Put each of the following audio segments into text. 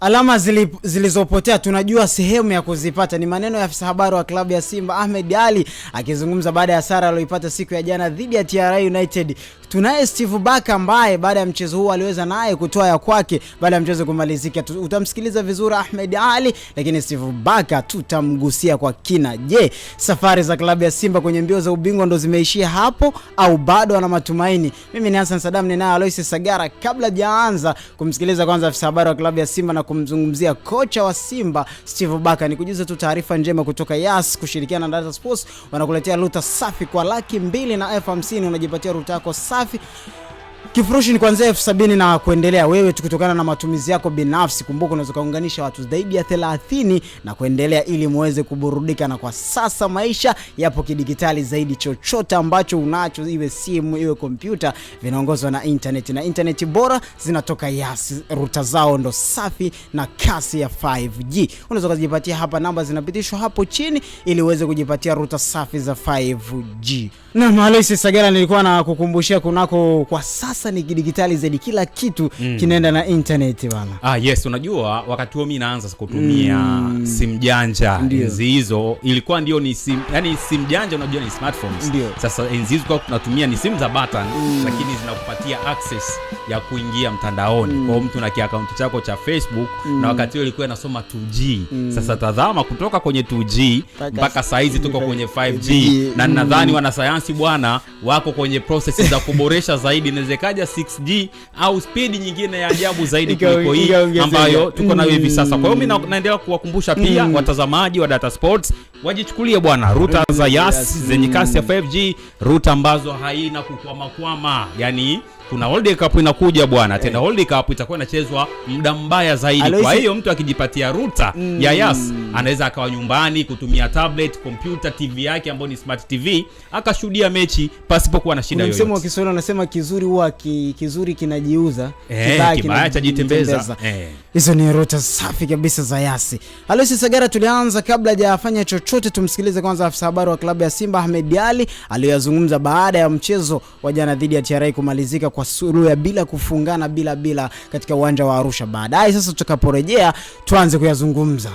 Alama zilizopotea tunajua sehemu ya kuzipata. Ni maneno ya afisa habari wa klabu ya Simba Ahmed Ally akizungumza baada ya sare aliyoipata siku ya jana dhidi ya TRA United. Tunaye Steve Barker ambaye baada ya mchezo huu aliweza naye kutoa ya kwake baada ya mchezo kumalizika. Utamsikiliza vizuri Ahmed Ally, lakini Steve Barker tutamgusia kwa kina. Je, safari za klabu ya Simba kwenye mbio za ubingwa ndo zimeishia hapo au bado ana matumaini? Mimi ni Hassan Saddam, ninaye Aloysi Sagara. Kabla hajaanza kumsikiliza kwanza afisa habari wa klabu ya Simba na kumzungumzia kocha wa Simba Steve Barker, nikujuze tu taarifa njema kutoka Yas kushirikiana na Data Sports wanakuletea ruta safi kwa $200 na $50. Unajipatia ruta yako safi. Kifurushi ni kuanzia $70 na kuendelea. Wewe tukutokana na matumizi yako binafsi, kumbuka unaweza kaunganisha watu zaidi ya 30 na kuendelea ili muweze kuburudika. Na kwa sasa maisha yapo kidigitali zaidi. Chochote ambacho unacho, iwe simu iwe kompyuta, vinaongozwa na internet, na internet bora zinatoka Yas. Ruta zao ndo safi na kasi ya 5G. Unaweza kujipatia hapa, namba zinapitishwa hapo chini ili uweze kujipatia ruta safi za 5G. Na Aloysi Sagara, nilikuwa na kukumbushia kunako kwa sasa ni digitali zaidi, kila kitu kinaenda na internet bana. Yes, unajua wakati huo mimi naanza kutumia simu janja. Enzi hizo ilikuwa ndio ni simu, yani simu janja unajua ni smartphones. Sasa enzi hizo kwa tunatumia ni simu za button, lakini zinakupatia access ya kuingia mtandaoni. Kwa mtu na account chako cha Facebook, na wakati huo ilikuwa inasoma 2G. Sasa tazama kutoka kwenye 2G mpaka saizi tuko kwenye 5G. Na nadhani wanasayansi bwana wako kwenye process za kuboresha zaidi, inawezekaja 6G au speed nyingine ya ajabu zaidi kuliko hii ambayo tuko nayo hivi sasa. Kwa hiyo mimi naendelea kuwakumbusha pia watazamaji wa Data Sports wajichukulie bwana ruta za Yas zenye kasi ya 5G, ruta ambazo haina kukwama. Yani kuna World Cup inakuja bwana, tena World Cup itakuwa inachezwa muda mbaya zaidi. Kwa hiyo mtu akijipatia ruta ya Yas anaweza akawa nyumbani kutumia tablet, computer, TV yake ambayo ni smart TV, akashuhudia mechi pasipokuwa na shida yoyote. Msemo wa Kiswahili unasema kizuri huwa kizuri kinajiuza, kibaya chajitembeza. Hizo ni ruta safi kabisa za Yas. Aloysi Sagara, tulianza kabla hajafanya chochote tumsikilize kwanza afisa habari wa klabu ya Simba Ahmed Ally aliyozungumza baada ya mchezo wa jana dhidi ya TRA kumalizika kwa suluhu ya bila kufungana bila katika uwanja wa Arusha. Baadaye sasa tutakaporejea tuanze kuyazungumza.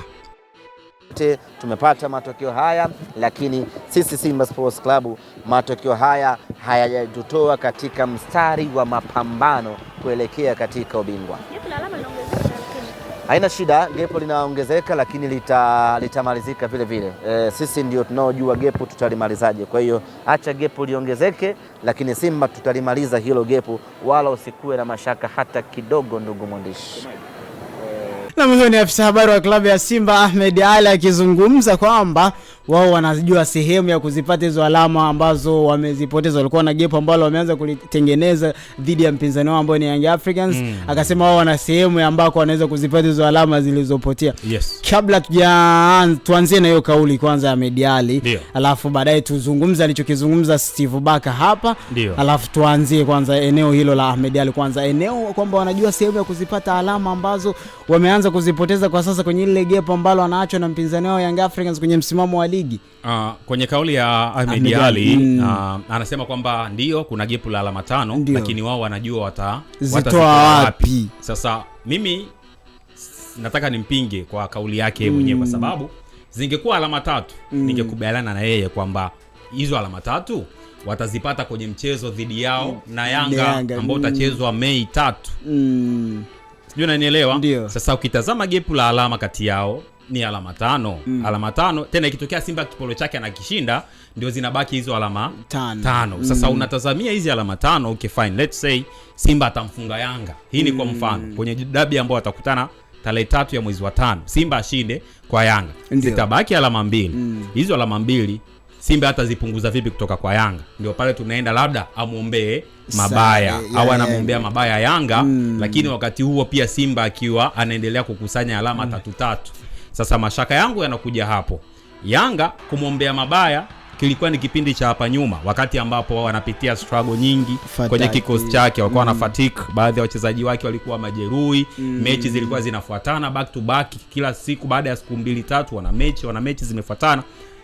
Tumepata matokeo haya, lakini sisi Simba Sports Club matokeo haya hayajatutoa katika mstari wa mapambano kuelekea katika ubingwa. Haina shida, gepo linaongezeka lakini litamalizika vile vile. Sisi ndio tunaojua gepo tutalimalizaje. Kwa hiyo acha gepo liongezeke, lakini Simba tutalimaliza hilo gepo, wala usikue na mashaka hata kidogo, ndugu mwandishi. Na mimi ni afisa habari wa klabu ya Simba Ahmed Ally akizungumza kwamba wao wanajua sehemu ya kuzipata hizo alama ambazo wamezipoteza. Walikuwa na gap ambalo wameanza kulitengeneza dhidi ya mpinzani wao ambao ni Young Africans. Akasema wao wana sehemu ambako wanaweza kuzipata hizo alama zilizopotea. Kabla tuanzie na hiyo kauli kwanza ya Ahmed Ally, alafu baadaye tuzungumza alichokizungumza Steve Barker hapa. Alafu tuanzie kwanza eneo hilo la Ahmed Ally, kwanza eneo kwamba wanajua sehemu ya kuzipata alama ambazo wameanza kuzipoteza kwa sasa kwenye ile gap ambalo anaachwa na mpinzani wao Young Africans kwenye msimamo wa ligi. Kwenye kauli ya Ahmed Ally anasema kwamba ndio kuna gap la alama 5, lakini wao wanajua watazitoa wapi. Sasa mimi nataka nimpinge kwa kauli yake mwenyewe, kwa sababu zingekuwa alama 3 ningekubaliana na yeye kwamba hizo alama 3 watazipata kwenye mchezo dhidi yao na Yanga ambao utachezwa Mei 3. Sijui unanielewa? Sasa ukitazama gap la alama kati yao ni alama 5. Alama 5 tena ikitokea Simba kipolo chake anakishinda ndio zinabaki hizo alama 5. Sasa unatazamia hizi alama 5, okay fine, let's say Simba atamfunga Yanga. Hii ni kwa mfano kwenye dabi ambao watakutana tarehe 3 ya mwezi wa 5, Simba ashinde kwa Yanga, zitabaki alama 2. Hizo alama 2 Simba hata zipunguza vipi kutoka kwa Yanga? Ndio pale tunaenda labda amuombee mabaya au anamuombea mabaya Yanga, lakini wakati huo pia Simba akiwa anaendelea kukusanya alama 3. Sasa mashaka yangu yanakuja hapo. Yanga kumuombea mabaya kilikuwa ni kipindi cha hapa nyuma, wakati ambapo wanapitia struggle nyingi kwenye kikosi chake, walikuwa na fatigue, baadhi ya wachezaji wake walikuwa majeruhi, mechi zilikuwa zinafuatana back to back kila siku, baada ya siku 2-3 wana mechi zimefuatana.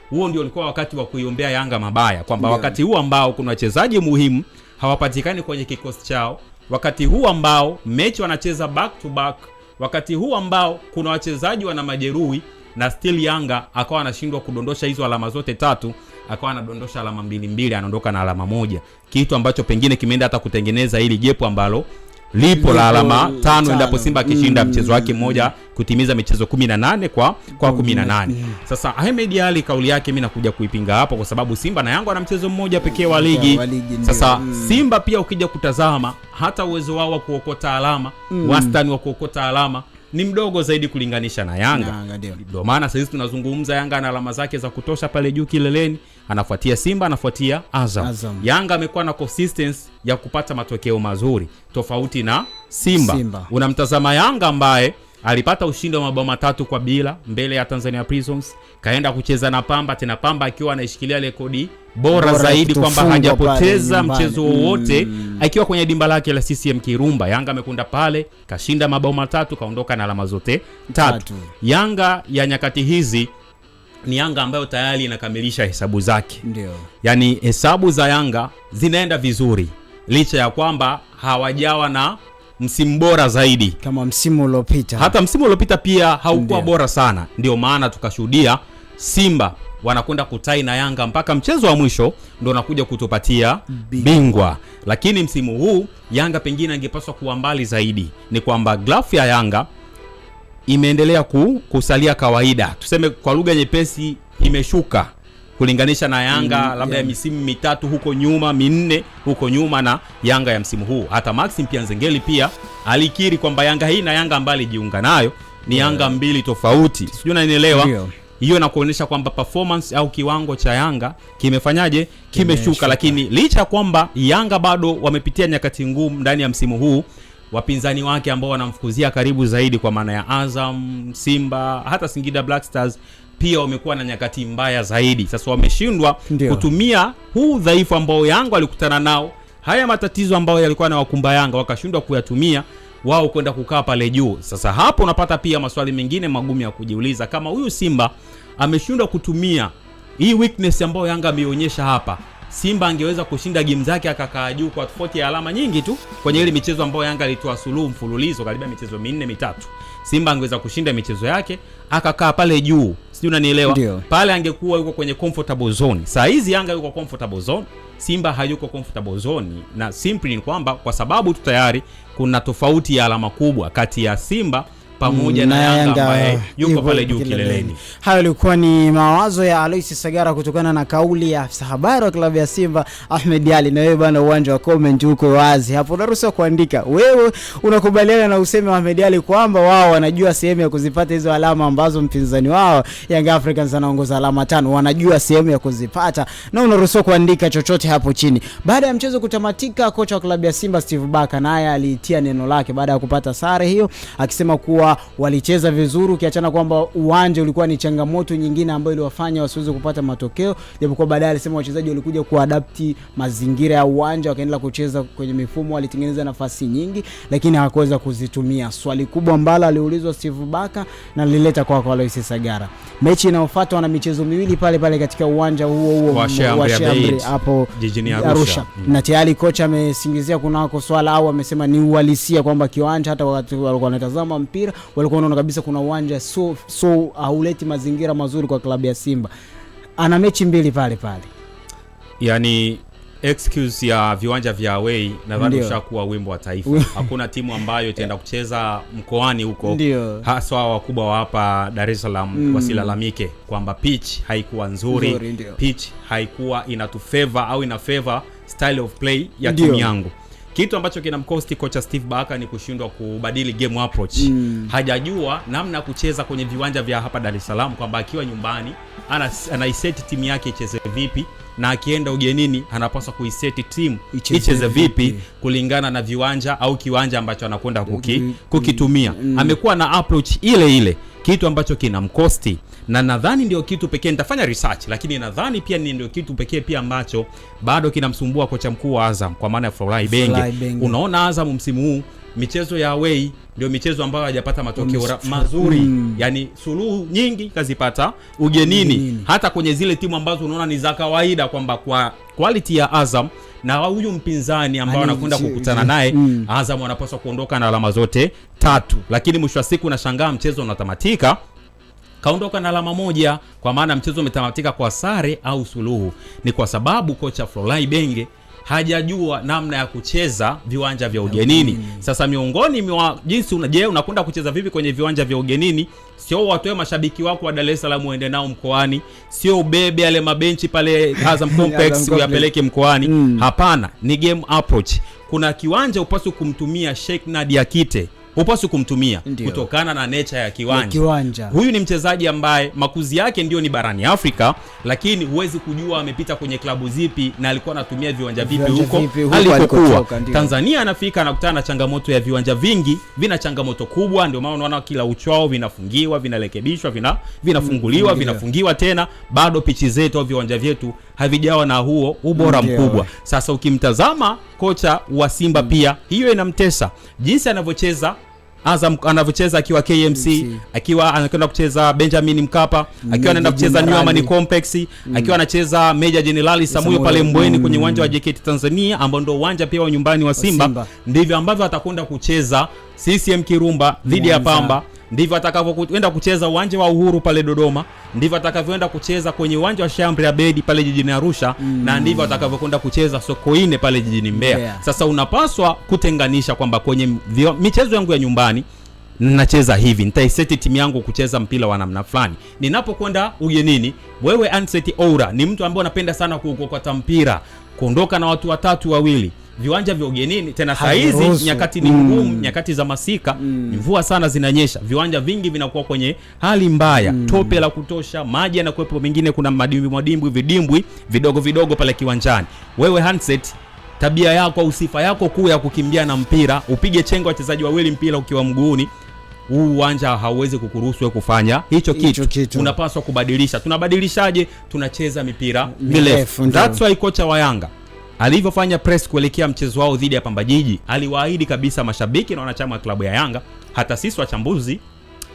Huo ndio ulikuwa wakati wa kuiombea Yanga mabaya, kwamba wakati huu ambao kuna wachezaji muhimu hawapatikani kwenye kikosi chao, wakati huu ambao mechi wanacheza back to back, wakati huu ambao kuna wachezaji wana majeruhi na still Yanga akawa anashindwa kudondosha hizo alama zote tatu, akawa anadondosha alama 2, anaondoka na alama 1, kitu ambacho pengine kimeenda hata kutengeneza hili gepu ambalo lipo la alama 5 endapo Simba akishinda mchezo wake mmoja kutimiza michezo 18 kwa 18. Sasa Ahmed Ally kauli yake mimi nakuja kuipinga hapo, kwa sababu Simba na Yanga wana mchezo mmoja pekee wa ligi. Sasa Simba pia ukija kutazama hata uwezo wao wa kuokota alama, wastani wa kuokota alama ni mdogo zaidi kulinganisha na Yanga. Ndio maana sasa tunazungumza Yanga na alama zake za kutosha pale juu kileleni, anafuatia Simba, anafuatia Azam. Yanga amekuwa na consistency ya kupata matokeo mazuri tofauti na Simba. Unamtazama Yanga ambaye alipata ushindi wa mabao 3-0 mbele ya Tanzania Prisons, kaenda kucheza na Pamba, tena Pamba akiwa anaishikilia rekodi bora zaidi kwamba hajapoteza mchezo wowote akiwa kwenye dimba lake la CCM Kirumba. Yanga amekunda pale, kashinda mabao 3, kaondoka na alama zote 3. Yanga ya nyakati hizi ni Yanga ambayo tayari inakamilisha hesabu zake. Ndio. Yaani hesabu za Yanga zinaenda vizuri licha ya kwamba hawajawa na msimu bora zaidi kama msimu uliopita. Hata msimu uliopita pia haukuwa bora sana. Ndio maana tukashuhudia Simba wanakwenda kutai na Yanga mpaka mchezo wa mwisho ndio nakuja kutupatia bingwa. Lakini msimu huu Yanga pengine angepaswa kuwa mbali zaidi. Ni kwamba grafu ya Yanga imeendelea kusalia kawaida. Tuseme kwa lugha nyepesi imeshuka kulinganisha na Yanga labda ya misimu 3 huko nyuma, 4 huko nyuma na Yanga ya msimu huu. Hata Maxim Nzengeli pia alikiri kwamba Yanga hii na Yanga ambayo alijiunga nayo ni Yanga mbili tofauti. Sijui unanielewa? Hiyo inakuonyesha kwamba performance au kiwango cha Yanga kimefanyaje, kimeshuka. Lakini licha kwamba Yanga bado wamepitia nyakati ngumu ndani ya msimu huu, wapinzani wake ambao wanamfukuzia karibu zaidi kwa maana ya Azam, Simba, hata Singida Black Stars pia wamekuwa na nyakati mbaya zaidi. Sasa wameshindwa kutumia huu dhaifu ambao Yanga walikutana nao, haya matatizo ambayo yalikuwa na wakumba Yanga wakashindwa kuyatumia wao kwenda kukaa pale juu. Sasa hapo unapata pia maswali mengine magumu ya kujiuliza, kama huyu Simba ameshindwa kutumia hii weakness ambayo Yanga ameonyesha hapa, Simba angeweza kushinda game zake akakaa juu kwa tofauti ya alama nyingi tu kwenye ile michezo ambayo Yanga alitoa suluhu mfululizo karibia michezo 4-3. Simba angeweza kushinda michezo yake akakaa pale juu. Sijui unanielewa? Pale angekuwa yuko kwenye comfortable zone. Saa hizi Yanga yuko comfortable zone, Simba hayuko comfortable zone, na simply ni kwamba kwa sababu tu tayari kuna tofauti ya alama kubwa kati ya Simba pamoja na Yanga ambaye yuko pale juu kileleni. Hayo ilikuwa ni mawazo ya Aloysi Sagara kutokana na kauli ya afisa habari wa klabu ya Simba Ahmed Ally. Na wewe bwana, uwanja wa comment huko wazi hapo, unaruhusiwa kuandika. Wewe unakubaliana na useme wa Ahmed Ally kwamba wao wanajua sehemu ya kuzipata hizo alama ambazo mpinzani wao Young Africans anaongoza alama 5, wanajua sehemu ya kuzipata, na unaruhusiwa kuandika chochote hapo chini. Baada ya mchezo kutamatika, kocha wa klabu ya Simba Steve Barker naye alitia neno lake baada ya kupata sare hiyo, akisema kuwa walicheza vizuri, ukiachana kwamba uwanja ulikuwa ni changamoto nyingine ambayo iliwafanya wasiweze kupata matokeo. Japokuwa baadaye alisema wachezaji walikuja kuadapti mazingira ya uwanja, wakaendelea kucheza kwenye mifumo, walitengeneza nafasi nyingi lakini hawakuweza kuzitumia. Swali kubwa ambalo aliulizwa Steve Barker na lileta kwa Aloysi Sagara, mechi inayofuata wana michezo miwili pale pale katika uwanja huo wa Sheikh hapo jijini Arusha. Na tayari kocha amesingizia kunako swala au amesema ni uhalisia kwamba kiwanja hata watu walikuwa wanatazama mpira walikuwa wanaona kabisa kuna uwanja so hauleti mazingira mazuri kwa klabu ya Simba. Ana mechi mbili pale pale. Yaani excuse ya viwanja vya away nadhani ushakuwa wimbo wa taifa. Hakuna timu ambayo itaenda kucheza mkoani huko, hasa wakubwa wa hapa Dar es Salaam wasilalamike kwamba pitch haikuwa nzuri. Pitch haikuwa inatufavor au ina favor style of play ya timu yangu. Kitu ambacho kinamkosti kocha Steve Barker ni kushindwa kubadili game approach. Hajajua namna kucheza kwenye viwanja vya hapa Dar es Salaam, kwamba akiwa nyumbani anaiset timu yake icheze vipi, na akienda ugenini anapaswa kuiset timu icheze vipi kulingana na viwanja au kiwanja ambacho anakwenda kukitumia. Amekuwa na approach ile ile, kitu ambacho kinamkosti, na nadhani ndio kitu pekee, nitafanya research lakini nadhani pia ndio kitu pekee pia ambacho bado kinamsumbua kocha mkuu wa Azam kwa maana ya Florai Benge. Unaona Azam msimu huu michezo ya away ndio michezo ambayo hajapata matokeo mazuri. Yani suluhu nyingi kazipata ugenini. Hata kwenye zile timu ambazo unaona ni za kawaida kwamba kwa quality ya Azam na huyu mpinzani ambao anakwenda kukutana naye Azam wanapaswa kuondoka na alama zote 3, lakini mwisho wa siku unashangaa mchezo unatamatika kaondoka na alama moja, kwa maana mchezo umetamatika kwa sare au suluhu. Ni kwa sababu kocha Florent Ibenge hajajua namna ya kucheza viwanja vya ugenini. Sasa miongoni mwa jinsi unakwenda kucheza vipi kwenye viwanja vya ugenini, sio watoe mashabiki wako wa Dar es Salaam uende nao mkoani, sio ubebe yale mabenchi pale Azam Complex uyapeleke mkoani. Hapana, ni game approach. Kuna kiwanja upaswe kumtumia Sheikh Nadia Kite, upaswe kumtumia kutokana na nature ya kiwanja. Huyu ni mchezaji ambaye makuzi yake ndio ni barani Afrika, lakini huwezi kujua amepita kwenye klabu zipi na alikuwa anatumia viwanja vipi huko alikokuwa. Tanzania anafika anakutana na changamoto ya viwanja vingi, vina changamoto kubwa, ndio maana unaona kila uchwao vinafungiwa, vinarekebishwa, vinafunguliwa, vinafungiwa tena, bado pichi zetu au viwanja vyetu havijawa na huo ubora mkubwa. Sasa ukimtazama kocha wa Simba pia hiyo inamtesa jinsi anavyocheza Azam, anavyocheza akiwa KMC, akiwa anakwenda kucheza Benjamin Mkapa, akiwa anaenda kucheza New Amani Complex, akiwa anacheza Meja Jenerali Samuyo pale Mbweni kwenye uwanja wa JKT Tanzania ambao ndio uwanja pia wa nyumbani wa Simba. Ndivyo ambavyo atakwenda kucheza CCM Kirumba dhidi ya Pamba, ndivyo atakavyoenda kucheza uwanja wa Uhuru pale Dodoma, ndivyo atakavyoenda kucheza kwenye uwanja wa Sheikh Abedi pale jijini Arusha, na ndivyo atakavyokwenda kucheza Sokoine pale jijini Mbeya. Sasa unapaswa kutenganisha kwamba kwenye michezo yangu ya nyumbani ninacheza hivi, nitaiseti timu yangu kucheza mpira wa namna fulani. Ninapokwenda ugenini, wewe Anseti Oura ni mtu ambaye anapenda sana kuokota mpira, kuondoka na watu watatu wawili. Viwanja vya ugenini tena saizi nyakati ni ngumu, nyakati za masika, mvua sana zinanyesha, viwanja vingi vinakuwa kwenye hali mbaya, tope la kutosha, maji yanakuwepo, mengine kuna vidimbwi vidogo pale kiwanjani. Wewe Handset, tabia yako au sifa yako kuu ya kukimbia na mpira, upige chenga wachezaji wawili mpira ukiwa mguuni, huu uwanja hauwezi kukuruhusu kufanya hicho kitu. Unapaswa kubadilisha. Tunabadilishaje? Tunacheza mipira mirefu. That's why kocha wa Yanga alivyofanya press kuelekea mchezo wao dhidi ya Pamba Jiji, aliwaahidi kabisa mashabiki na wanachama wa klabu ya Yanga, hata sisi wachambuzi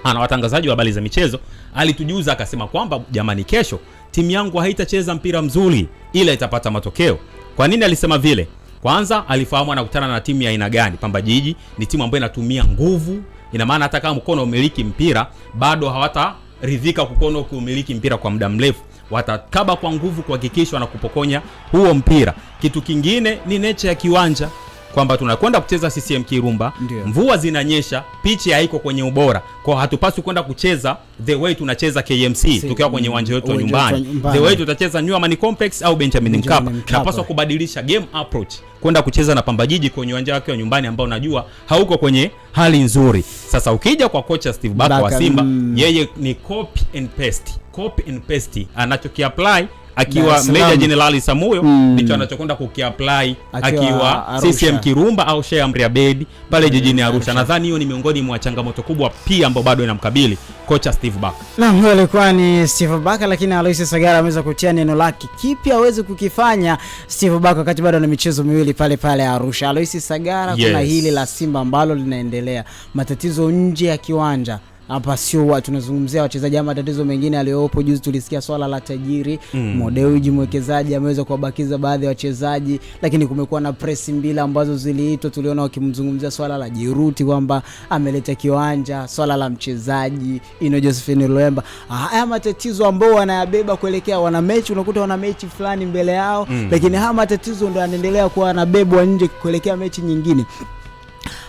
na watangazaji wa habari za michezo, alitujuza akasema kwamba jamani, kesho timu yangu haitacheza mpira mzuri ila itapata matokeo. Kwa nini alisema vile? Kwanza alifahamu anakutana na timu ya aina gani. Pamba Jiji ni timu ambayo inatumia nguvu, ina maana hata kama mkono umiliki mpira bado hawataridhika kukono kumiliki mpira kwa muda mrefu, watakaba kwa nguvu kuhakikisha wanakupokonya huo mpira. Kitu kingine ni nature ya kiwanja, kwamba tunakwenda kucheza CCM Kirumba, mvua zinanyesha, pichi haiko kwenye ubora, kwa hatupaswi kwenda kucheza the way tunacheza KMC tukiwa kwenye uwanja wetu wa nyumbani. The way tutacheza New Amani Complex au Benjamin Mkapa, tunapaswa kubadilisha game approach, kwenda kucheza na Pamba Jiji kwenye uwanja wake wa nyumbani ambao unajua hauko kwenye hali nzuri. Sasa ukija kwa kocha Steve Barker wa Simba, yeye ni copy and paste, anachokiapply akiwa Meja Jenerali Samuyo ndicho anachokwenda kukiapply akiwa CCM Kirumba au Sheikh Amri Abedi pale jijini Arusha. Nadhani hiyo ni miongoni mwa changamoto kubwa pia ambayo bado inamkabili kocha Steve Barker. Naam, huyo alikuwa ni Steve Barker, lakini Aloysius Sagara ameweza kutia neno lake. Kipi hawezi kukifanya Steve Barker wakati bado ana michezo miwili pale Arusha? Aloysius Sagara, kuna hili la Simba ambalo linaendelea, matatizo nje ya kiwanja. Hapa sio tunazungumzia wachezaji ama matatizo mengine aliyopo. Juzi tulisikia swala la tajiri Modeuji, mwekezaji ameweza kuwabakiza baadhi ya wachezaji, lakini kumekuwa na press mbili ambazo ziliitwa. Tuliona wakimzungumzia swala la Jiruti kwamba ameleta kiwanja, swala la mchezaji Ino Josephine Loemba. Haya matatizo ambao wanayabeba kuelekea wana mechi, unakuta wana mechi fulani mbele yao, lakini haya matatizo ndio yanaendelea kuwa yanabebwa nje kuelekea mechi nyingine.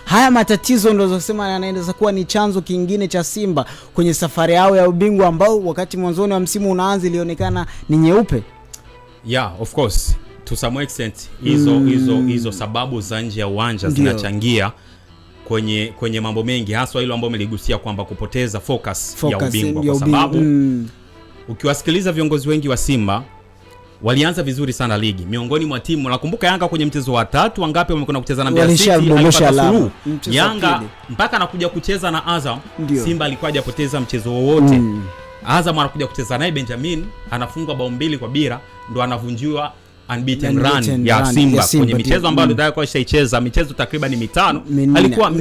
Haya matatizo ndio kusema yanaendelea kuwa ni chanzo kingine cha Simba kwenye safari yao ya ubingwa ambao wakati mwanzoni wa msimu unaanza ilionekana ni nyeupe. Yeah, of course. To some extent hizo sababu za nje ya uwanja zinachangia kwenye mambo mengi, hasa hilo ambalo umeligusia kwamba kupoteza focus ya ubingwa, kwa sababu ukiwasikiliza viongozi wengi wa Simba walianza vizuri sana ligi. Miongoni mwa timu, nakumbuka Yanga kwenye mchezo wa 3 wangapi wamekwenda kucheza na Mbeya City, alipata suluhu. Yanga mpaka anakuja kucheza na Azam, Simba alikuwa hajapoteza mchezo wowote. Azam anakuja kucheza naye Benjamin, anafungwa bao 2-0, ndo anavunjiwa unbeaten run ya Simba kwenye michezo ambayo ndio kwa shaicheza michezo takriban 5 alikuwa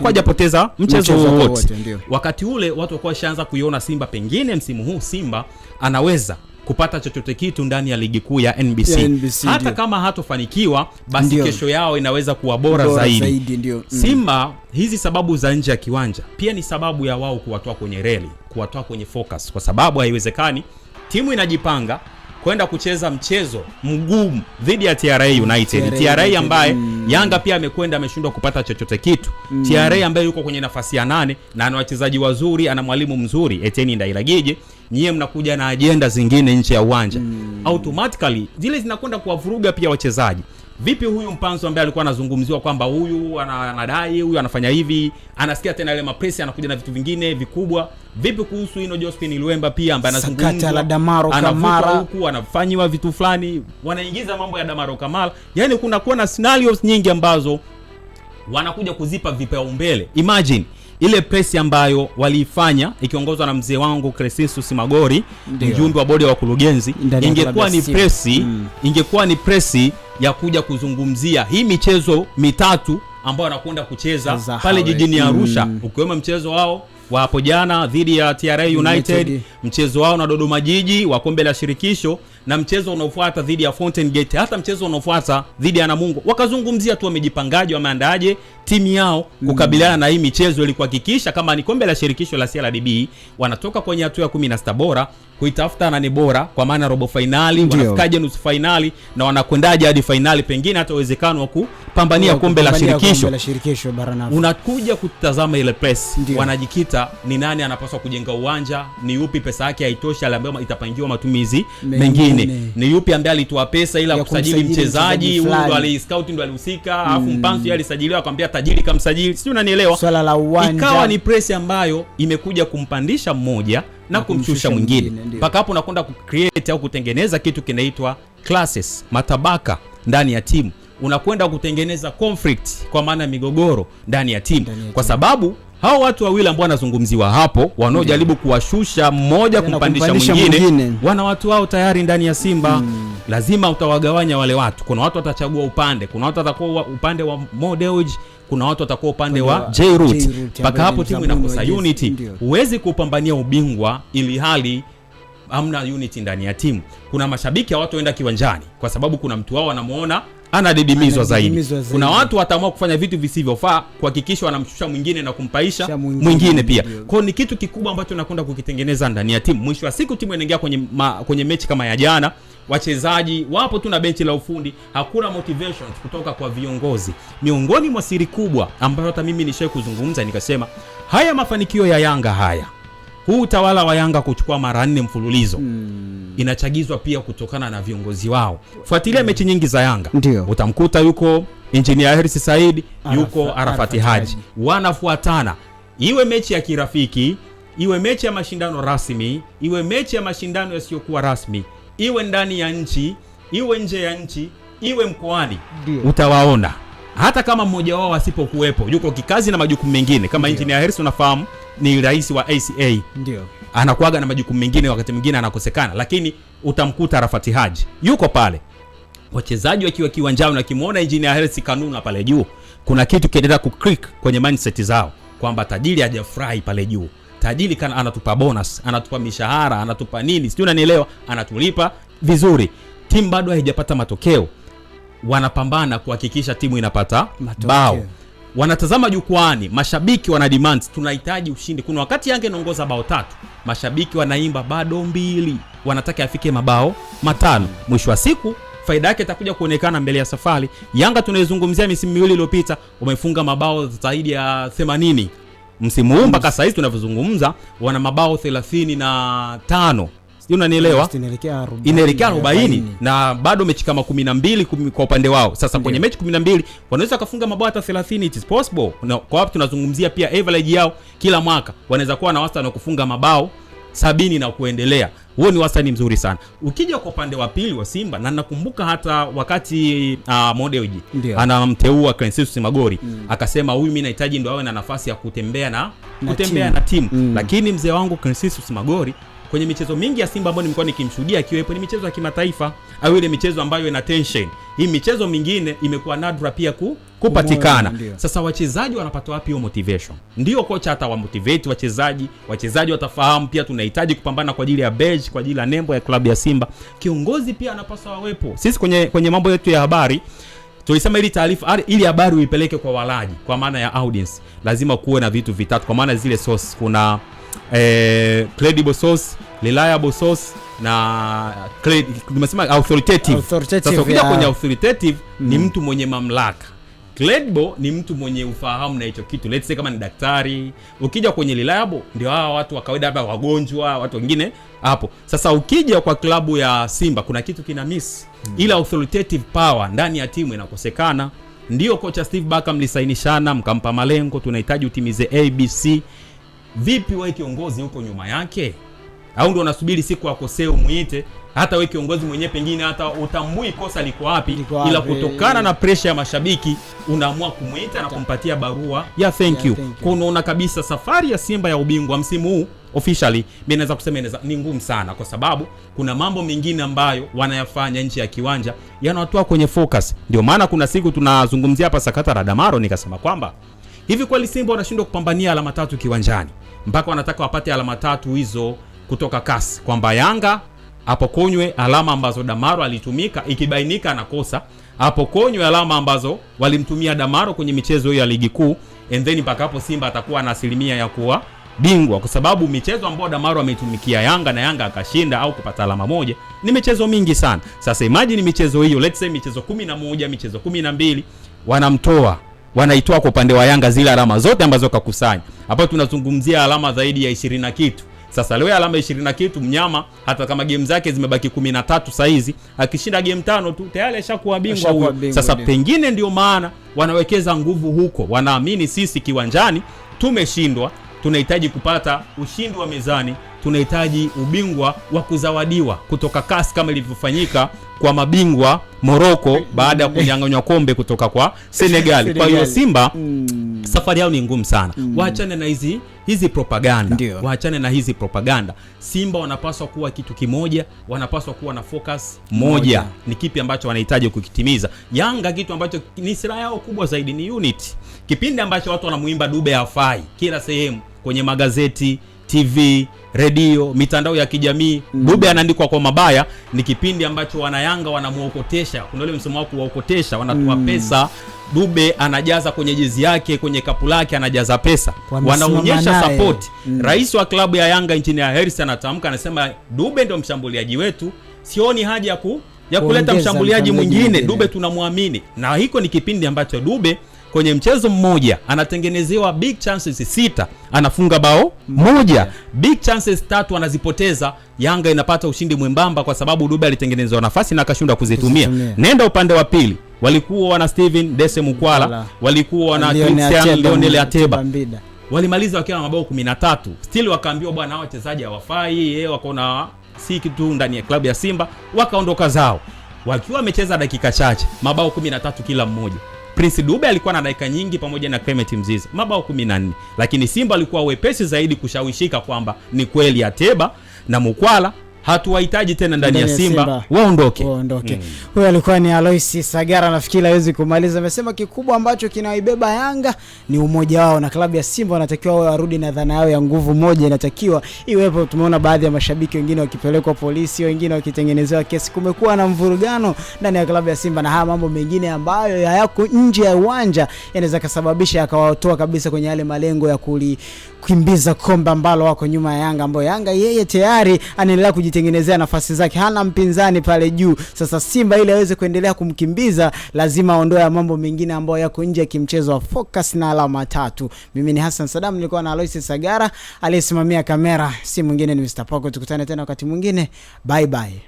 hajapoteza mchezo wowote. Wakati ule watu walikuwa washaanza kuiona Simba pengine msimu huu Simba anaweza kupata chochote kitu ndani ya ligi kuu ya NBC. Hata kama hatofanikiwa basi kesho yao inaweza kuwa bora zaidi. Simba hizi sababu za nje ya kiwanja pia ni sababu ya wao kuwatoa kwenye reli, kuwatoa kwenye focus, kwa sababu haiwezekani timu inajipanga kwenda kucheza mchezo mgumu dhidi ya TRA United. TRA ambaye Yanga pia amekwenda ameshindwa kupata chochote kitu. TRA ambaye yuko kwenye nafasi ya 8 na ana wachezaji wazuri, ana mwalimu mzuri Etienne Ndairagije. Nyie mnakuja na agenda zingine nje ya uwanja. Automatically zile zinakwenda kuwavuruga pia wachezaji. Vipi huyu Mpanzo ambaye alikuwa anazungumziwa kwamba huyu anadai, huyu anafanya hivi, anasikia tena ile mapresi, anakuja na vitu vingine vikubwa. Vipi kuhusu Ino Josephine Luemba pia ambaye anazungumzwa la Damaro Kamara, huku anafanywa vitu fulani, wanaingiza mambo ya Damaro Kamara. Yaani kuna na scenarios nyingi ambazo wanakuja kuzipa vipaumbele. Imagine ile presi ambayo waliifanya ikiongozwa na mzee wangu Crescensus Magori, mjumbe wa bodi ya wakurugenzi, ingekuwa ni presi ya kuja kuzungumzia hii michezo mitatu ambayo wanakwenda kucheza pale jijini Arusha, ukiwemo mchezo wao wa hapo jana dhidi ya TRA United, mchezo wao na Dodoma Jiji wa kombe la shirikisho, na mchezo unaofuata dhidi ya Fountain Gate, hata mchezo unaofuata dhidi ya Namungo. Wakazungumzia tu wamejipangaje, wameandaaje timu yao kukabiliana na hii michezo ili kuhakikisha kama ni kombe la shirikisho la CRDB wanatoka kwenye hatua ya 16 bora kuitafuta 8 bora, kwa maana robo finali, wanafikaje nusu finali, na wanakwendaje hadi finali, pengine hata uwezekano wa kupambania kombe la shirikisho. Unakuja kutazama ile press, wanajikita ni nani anapaswa kujenga uwanja, ni yupi pesa yake haitoshi ambayo itapangiwa matumizi mengine, ni yupi ambaye alitoa pesa ila kusajili mchezaji, huyu aliscout ndo alihusika, alafu Mpanzo yeye alisajiliwa akamwambia tajiri kamsajili, sio, unanielewa? Swala la uwanja ikawa ni press ambayo imekuja kumpandisha mmoja na kumshusha mwingine. Mpaka hapo unakwenda kucreate au kutengeneza kitu kinaitwa classes, matabaka ndani ya timu. Unakwenda kutengeneza conflict, kwa maana migogoro ndani ya timu, kwa sababu hao watu wawili ambao wanazungumziwa hapo wanaojaribu kuwashusha mmoja kumpandisha mwingine, wana watu wao tayari ndani ya Simba. Lazima utawagawanya wale watu. Kuna watu watachagua upande, kuna watu watakuwa upande wa Modeuj, kuna watu watakuwa upande wa J-Root. Mpaka hapo timu inakosa unity. Huwezi kupambania ubingwa ili hali hamna unity ndani ya timu. Kuna mashabiki ya watu waenda kiwanjani kwa sababu kuna mtu wao wanamuona anadidimizwa zaidi. Kuna watu wataamua kufanya vitu visivyofaa kuhakikisha wanamshusha mwingine na kumpaisha mwingine pia. Kwa ni kitu kikubwa ambacho tunakwenda kukitengeneza ndani ya timu. Mwisho wa siku timu inaingia kwenye mechi kama ya jana, wachezaji wapo tu na benchi la ufundi, hakuna motivation kutoka kwa viongozi. Miongoni mwa siri kubwa ambayo hata mimi nishaye kuzungumza nikasema, haya mafanikio ya Yanga haya, huu utawala wa Yanga kuchukua mara 4 mfululizo inachagizwa pia kutokana na viongozi wao. Fuatilia mechi nyingi za Yanga, utamkuta yuko Engineer Hersi Said, yuko Arafati Haji, wanafuatana. Iwe mechi ya kirafiki, iwe mechi ya mashindano rasmi, iwe mechi ya mashindano yasiyokuwa rasmi, iwe ndani ya nchi, iwe nje ya nchi, iwe mkoani, utawaona. Hata kama mmoja wao asipokuwepo, yuko kikazi na majukumu mengine. Kama Engineer Hersi unafahamu ni rais wa ACA, anakuaga na majukumu mengine, wakati mwingine anakosekana, lakini utamkuta Arafati Haji yuko pale. Wachezaji wakiwa kiwanjani na kimuona Engineer Hersi kanuna pale juu, kuna kitu kiendelea kuclick kwenye mindset zao kwamba tajiri hajafurahi pale juu. Tajiri kana anatupa bonus, anatupa mishahara, anatupa nini, sio, unanielewa, anatulipa vizuri. Timu bado haijapata matokeo, wanapambana kuhakikisha timu inapata bao. Wanatazama jukwani, mashabiki wana demands, tunahitaji ushindi. Kuna wakati Yanga inaongoza bao 3, mashabiki wanaimba bado 2, wanataka afike mabao 5. Mwisho wa siku faida yake itakuja kuonekana mbele ya safari. Yanga tunayozungumzia misimu miwili iliyopita wamefunga mabao zaidi ya 80. Msimu huu mpaka sasa hivi tunavyozungumza wana mabao 35. Sio, unanielewa? Inaelekea 40 na bado mechi kama 12 kwa upande wao. Sasa kwenye mechi 12 wanaweza kufunga mabao hata 30, it is possible. Kwa hapo tunazungumzia pia average yao kila mwaka wanaweza kuwa na wastani wa kufunga mabao 70 na kuendelea. Huo ni wastani mzuri sana. Ukija kwa upande wa pili wa Simba, na nakumbuka hata wakati Modeuji anamteua Crescensus Magori, akasema huyu mimi nahitaji ndo awe na nafasi ya kutembea na timu. Lakini mzee wangu Crescensus Magori kwenye michezo mingi ya Simba ambayo nimekuwa nikimshuhudia akiwepo ni michezo ya kimataifa au ile michezo ambayo ina tension. Hii michezo mingine imekuwa nadra pia kupatikana. Sasa wachezaji wanapata wapi hiyo motivation? Ndio kocha hata wa motivate wachezaji watafahamu pia tunahitaji kupambana kwa ajili ya badge, kwa ajili ya nembo ya klabu ya Simba. Kiongozi pia anapaswa wawepo. Sisi kwenye mambo yetu ya habari tulisema ili habari uipeleke kwa walaji, kwa maana ya audience, lazima kuwe na vitu vitatu, kwa maana zile source. Kuna credible source, reliable source na tumesema authoritative. Sasa ukija kwenye authoritative ni mtu mwenye mamlaka. Credible ni mtu mwenye ufahamu na hicho kitu. Let's say kama ni daktari. Ukija kwenye reliable ndio hawa watu wa kawaida, hapa wagonjwa, watu wengine hapo. Sasa ukija kwa klabu ya Simba kuna kitu kina miss. Ila authoritative power ndani ya timu inakosekana. Ndio kocha Steve Barker mlisainishana, mkampa malengo, tunahitaji utimize ABC. Vipi wewe kiongozi huko nyuma yake? Au ndio unasubiri siku akosee umuite? Hata wewe kiongozi mwenyewe pengine hata utambui kosa liko wapi, ila kutokana na pressure ya mashabiki unaamua kumuita na kumpatia barua ya thank you. Kwa unaona kabisa safari ya Simba ya ubingwa msimu huu officially mimi naweza kusema ni ngumu sana, kwa sababu kuna mambo mengine ambayo wanayafanya nje ya kiwanja yanatoa kwenye focus. Ndio maana kuna siku tunazungumzia hapa sakata la Damaro, nikasema kwamba hivi kweli Simba wanashindwa kupambania alama 3 kiwanjani mpaka wanataka wapate alama 3 hizo kutoka CAS, kwamba Yanga apokonywe alama ambazo Damaro alitumika, ikibainika anakosa apokonywe alama ambazo walimtumia Damaro kwenye michezo hiyo ya ligi kuu, and then mpaka hapo Simba atakuwa na asilimia ya kuwa bingwa, kwa sababu michezo ambayo Damaro ameitumikia Yanga na Yanga akashinda au kupata alama moja ni michezo mingi sana. Sasa imagine michezo hiyo, let's say michezo 11, michezo 12 wanaitoa kwa upande wa Yanga zile alama zote ambazo kakusanya. Hapo tunazungumzia alama zaidi ya 20 na kitu. Sasa leo alama 20 na kitu, mnyama hata kama game zake zimebaki 13 saa hizi, akishinda game 5 tu tayari ashakuwa bingwa huyo. Sasa pengine ndio maana wanawekeza nguvu huko. Wanaamini sisi kiwanjani tumeshindwa, tunahitaji kupata ushindi wa mezani, tunahitaji ubingwa wa kuzawadiwa kutoka CAS kama ilivyofanyika kwa mabingwa Morocco baada ya kunyang'anywa kombe kutoka kwa Senegal. Kwa hiyo Simba safari yao ni ngumu sana. Waachane na hizi propaganda. Waachane na hizi propaganda. Simba wanapaswa kuwa kitu kimoja, wanapaswa kuwa na focus moja. Ni kipi ambacho wanahitaji kukitimiza? Yanga kitu ambacho ni silaha yao kubwa zaidi ni unity. Kipindi ambacho watu wanamuimba Dube hafai kila sehemu, kwenye magazeti, TV, radio, mitandao ya kijamii, Dube anaandikwa kwa mabaya, ni kipindi ambacho wanayanga wanamuokotesha. Kuna ile msemo wa kuokotesha, wanatoa pesa, Dube anajaza kwenye jezi yake, kwenye kapu lake anajaza pesa. Wanaonyesha support. Rais wa klabu ya Yanga Engineer Hersi anatamka, anasema Dube ndio mshambuliaji wetu, sioni haja ya kuleta mshambuliaji mwingine. Dube tunamwamini. Na hiko ni kipindi ambacho Dube kwenye mchezo mmoja anatengenezewa big chances 6, anafunga bao moja. Big chances 3 anazipoteza. Yanga inapata ushindi mwembamba kwa sababu Dube alitengenezewa nafasi na akashindwa kuzitumia. Nenda upande wa pili, walikuwa wana Steven Dese Mukwala, walikuwa wana Christian Lionel Ateba, walimaliza wakiwa na mabao 13. Still wakaambiwa bwana hao wachezaji hawafai, wakaona si kitu ndani ya klabu ya Simba, wakaondoka zao. Wakiwa wamecheza dakika chache, mabao 13 kila mmoja. Prince Dube alikuwa na dakika nyingi pamoja na Clement Mzize, mabao 14. Lakini Simba alikuwa wepesi zaidi kushawishika kwamba ni kweli Ateba na Mukwala hatuwahitaji tena ndani ya Simba, waondoke. Huyo alikuwa ni Alois Sagara, nafikiri hawezi kumaliza. Amesema kikubwa ambacho kinaibeba Yanga ni umoja wao, na klabu ya Simba wanatakiwa warudi na dhana yao ya nguvu moja inatakiwa iwepo. Tumeona baadhi ya mashabiki wengine wakipelekwa polisi, wengine wakitengenezewa kesi. Kumekuwa na mvurugano ndani ya klabu ya Simba, na haya mambo mengine ambayo hayako nje ya uwanja yanaweza kusababisha yakawatoa kabisa kwenye yale malengo ya kukimbiza kombe ambalo wako nyuma ya Yanga, ambayo Yanga yeye tayari anaendelea kujitengenezea nafasi zake, hana mpinzani pale juu. Sasa Simba ili aweze kuendelea kumkimbiza lazima aondoe mambo mengine ambayo yako nje ya kimchezo wa focus na alama 3. Mimi ni Hassan Saddam, nilikuwa na Alois Sagara, aliyesimamia kamera si mwingine ni Mr. Pako. Tukutane tena wakati mwingine, bye bye.